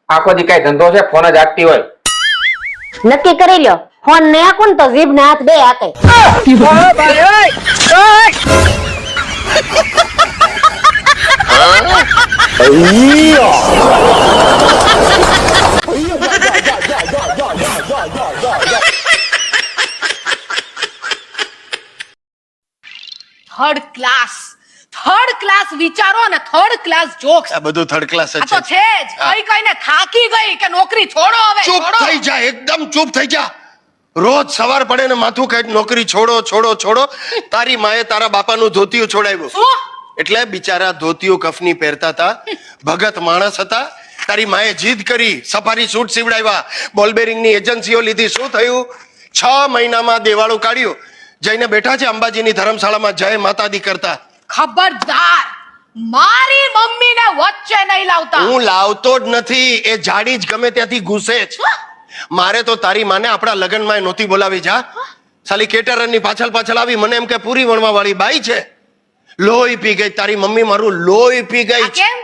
આખો દી કઈ ધંધો છે? ફોન જ આપતી હોય. નક્કી કરી લ્યો, ફોન ને આકું તો જીભ ને હાથ બે હાકે. થર્ડ ક્લાસ વિચારો અને થર્ડ ક્લાસ જોક્સ. આ બધું થર્ડ ક્લાસ જ આ તો છે જ. કઈને થાકી ગઈ કે નોકરી છોડો હવે. ચૂપ થઈ જા, એકદમ ચૂપ થઈ જા. રોજ સવાર પડે ને માથું કાઢી નોકરી છોડો છોડો છોડો. તારી માએ તારા બાપાનું ધોતિયું છોડાવ્યું. શું? એટલે બિચારા ધોતિયું કફની પહેરતા હતા, ભગત માણસ હતા. તારી માએ જીદ કરી, સફારી સૂટ સીવડાવ્યા, બોલ બેરિંગની એજન્સીઓ લીધી. શું થયું? 6 મહિનામાં દેવાળું કાઢ્યું. જઈને બેઠા છે અંબાજીની ધર્મશાળામાં જય માતાદી કરતા. ખબરદાર, મારી મમ્મીને વચ્ચે નહીં લાવતા. હું લાવતો જ નથી, એ જાડી જ ગમે ત્યાંથી ઘૂસે જ. મારે તો તારી માને આપણા લગ્નમાં નહોતી બોલાવી. જા સાલી કેટરરની પાછળ પાછળ આવી, મને એમ કે પૂરી વણવા વાળી બાઈ છે. લોહી પી ગઈ તારી મમ્મી, મારું લોહી પી ગઈ. કેમ?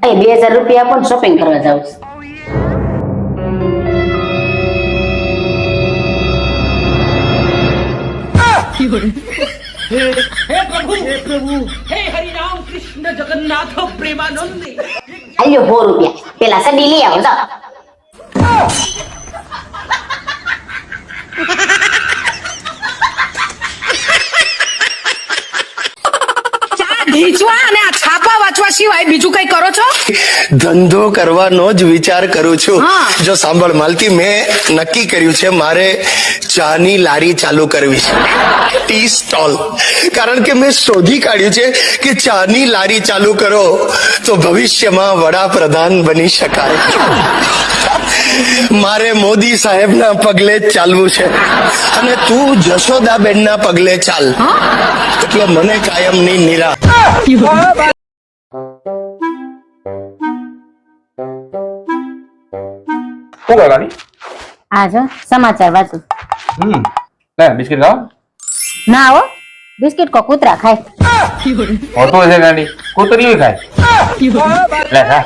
એ 2000 રૂપિયા આપો, શોપિંગ કરવા જાઉં છું. हे प्रभु हे हरि राम कृष्ण जगन्नाथ प्रेमानंद. આલ્યો 100 રૂપિયા, પેલા સડી લઈ આવો જાઓ. ભીજવા અને આ છાપા વાંચવા સિવાય બીજું કઈ કરો છો? ધંધો કરવાનો જ વિચાર કરું છું. હા. જો સાંભળ માલતી, મેં નક્કી કર્યું છે મારે ચાની લારી ચાલુ કરવી છે, ટી સ્ટોલ. કારણ કે મેં શોધી કાઢ્યું છે કે ચાની લારી ચાલુ કરો તો ભવિષ્યમાં વડાપ્રધાન બની શકાય. મારે મોદી સાહેબના પગલે જ ચાલવું છે અને તું જશોદાબેનના પગલે ચાલ, એટલે મને કાયમની નિરા. શું કરવાની? આ જો સમાચાર વાંચું. લે બિસ્કિટ ખાઓ. ના હો, બિસ્કિટ કો કૂતરા ખાય. હોતું છે ગાંડી, કૂતરીઓ ખાય. લે ખા.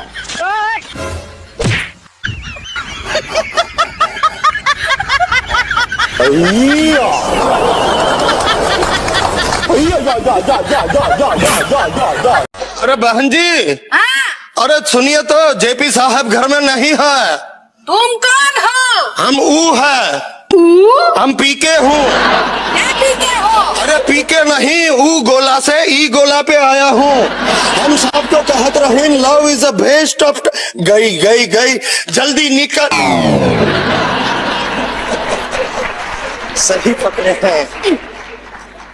अरे बहन जी, अरे सुनिए तो, जेपी साहब घर में नहीं है. तुम कौन हो? हम ऊ है, हम पीके हूँ. पीके हो? अरे पीके नहीं, ऊ गोला से ई गोला पे आया हूँ. हम सब तो कहत रहे love is the best of. गई गई गई, जल्दी निकल. सही पकड़े हैं.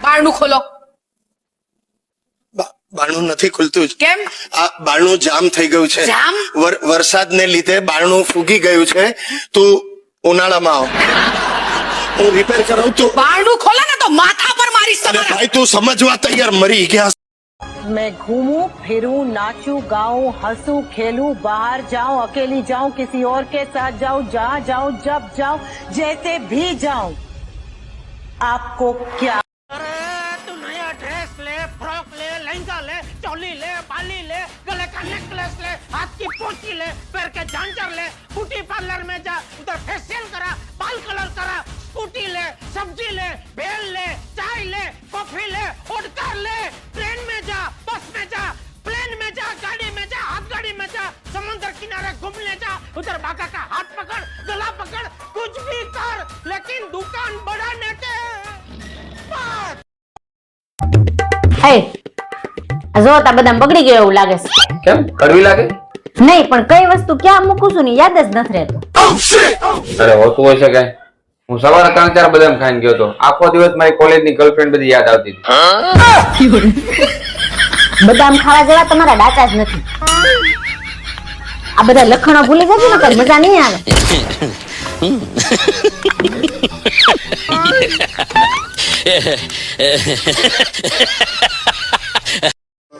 બારણું ખોલો. બારણું નથી ખુલતું જ. કેમ? આ બારણું જામ થઈ ગયું છે. જામ? વરસાદને લીધે બારણું ફૂગી ગયું છે. તું ઉનાળામાં આવ, હું રિપેર કરાવું. તું બારણું ખોલો ને તો માથા પર મારીશ અરે તમારા. ભાઈ તું સમજવા તૈયાર, મરી ગયા. मैं घूमूं फिरूं नाचूं गाऊं हंसूं खेलूं बाहर जाऊं अकेली जाऊं किसी और के साथ जाऊं जहाँ जाऊं जब जाऊं जैसे भी जाऊं आपको क्या. तू नया ड्रेस ले, फ्रॉक ले, लहंगा ले, चोली ले, बाली ले, गले का नेकलेस ले, हाथ की पोंची ले, पैर के झांझर ले, ब्यूटी पार्लर में जा, उधर फेशियल करा, बाल कलर करा, स्कूटी ले, सब्जी ले, बेल ले, चाय ले, कॉफी ले, ओडकार ले, ट्रेन में जा, बस में जा, प्लेन में जा, गाड़ी में जा, हाथ गाड़ी में जा, समुद्र किनारे घूमने जा, उधर बाका का हाथ पकड़, गला पकड़, कुछ भी कर, लेकिन दुकान बढ़ाने के बाद. હે, આ જો તા બદામ બગડી ગયો એવું લાગે છે. કેમ કડવી લાગે? નહીં, પણ કઈ વસ્તુ ક્યાં મૂકું છું ને યાદ જ નથી રહેતું. અરે હોતું હોય છે કઈ. હું સવારે 3-4 બદામ ખાઈને ગયો હતો. આખો દિવસ મારી કોલેજની ગર્લફ્રેન્ડ બધી યાદ આવતી હતી. બદામ ખાવા જેવા તમારા ડાચા જ નથી. આ બધા લખણો ભૂલી જજો ને કઈ મજા નહીં આવે.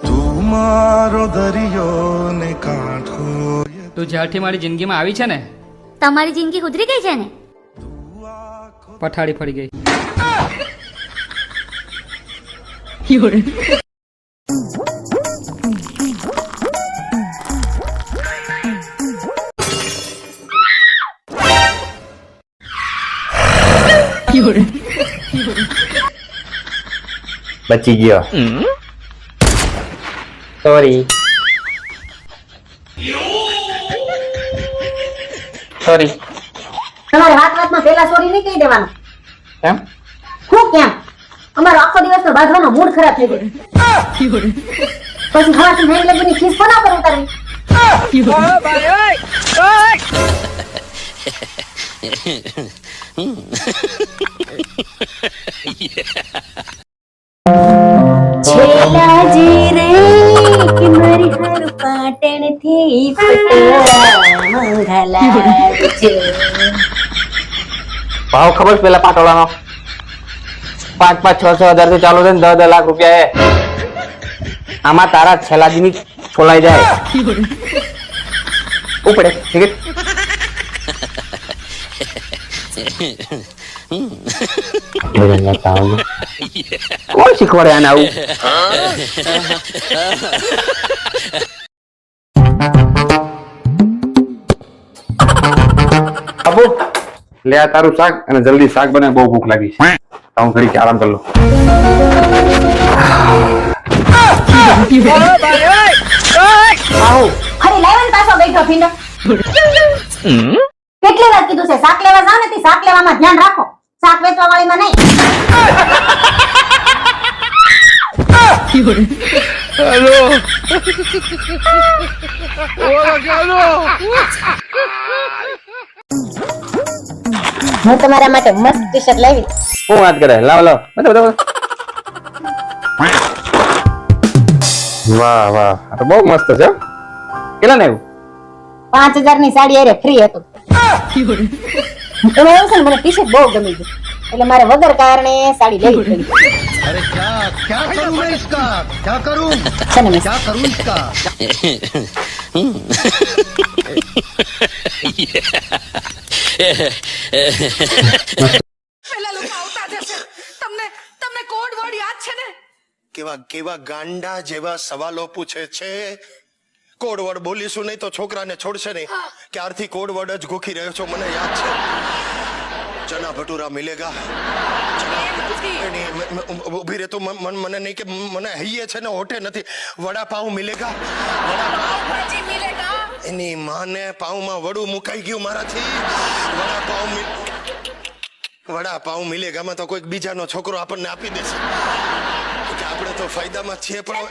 તમારો દરિયો ને કાંઠો. તું જ્યારથી મારી જિંદગીમાં આવી છે ને, તમારી જિંદગી સુધરી ગઈ છે ને? પથારી ફરી ગઈ. બચી ગયો. સોરી. સોરી. તમારે વાતમાં પેલા સોરી નહીં કહી દેવાનું. કેમ? હું કેમ? અમારો આખો દિવસનો બાંધવાનો મૂડ ખરાબ થઈ ગયો. પછી હવાથી નહીં લગીની ખીસ કોના પર ઉતારવી? છેલાજી રે કે મારી હર પાટણ થી પટવા મંગલાવજો. ભાવ ખબર છે પેલા પાટોળાનો? 5-5, 6-6 હજાર થી ચાલુ છે ને 10-10 લાખ રૂપિયા હે. આમાં તારા છેલાજીની છોલાઈ જાય. ઉપડે ટિકિટ. કોણ શીખવાડે આને આવું? બાપુ લે આ તારું શાક અને જલ્દી શાક બને, બહુ ભૂખ લાગી છે. હું ઘડીક આરામ કરી લઉં. આવો ખરી લાવન પાછો બેઠો ભીંડો. કેટલી વાર કીધું છે શાક લેવા જાવ ને તે શાક લેવામાં ધ્યાન રાખો, શાક વેચવા વાળીમાં નહીં. હું તમારા માટે મસ્ત ટી શર્ટ લાવી. શું વાત કરે? લાવ લાવ. વાહ વાહ, આ તો બહુ મસ્ત છે. કેટલા ને આવ્યું? 5000 ની સાડી અરે ફ્રી હતું. એમાં એવું છે ને મને ટી શર્ટ બહુ ગમી ગયું એટલે મારે વગર કારણે સાડી લેવી પડી. अरे क्या करूं मैं इसका, क्या करूं, છે ને क्या करूं इसका. પેલા લોકો આવતા જશે. તમને તમને કોડ વર્ડ યાદ છે ને? કેવા કેવા ગાંડા જેવા સવાલો પૂછે છે. કોડ વર્ડ બોલીશું નહીં તો છોકરાને છોડશે નહીં. ક્યારથી કોડ વર્ડ જ ગોખી રહ્યો છો મને યાદ છે. ચના ભટુરા મિલેગા. ઉભી રહે તો મને નહીં કે મને હૈયે છે ને હોઠે નથી. વડાપાઉં મિલેગા. ભાજી મિલેગા. એની માને પાઉમાં વડું મુકાઈ ગયું મારાથી. વડાપાઉં મિલેગામાં તો કોઈક બીજાનો છોકરો આપણને આપી દેશે કે આપણે તો ફાયદામાં છીએ પણ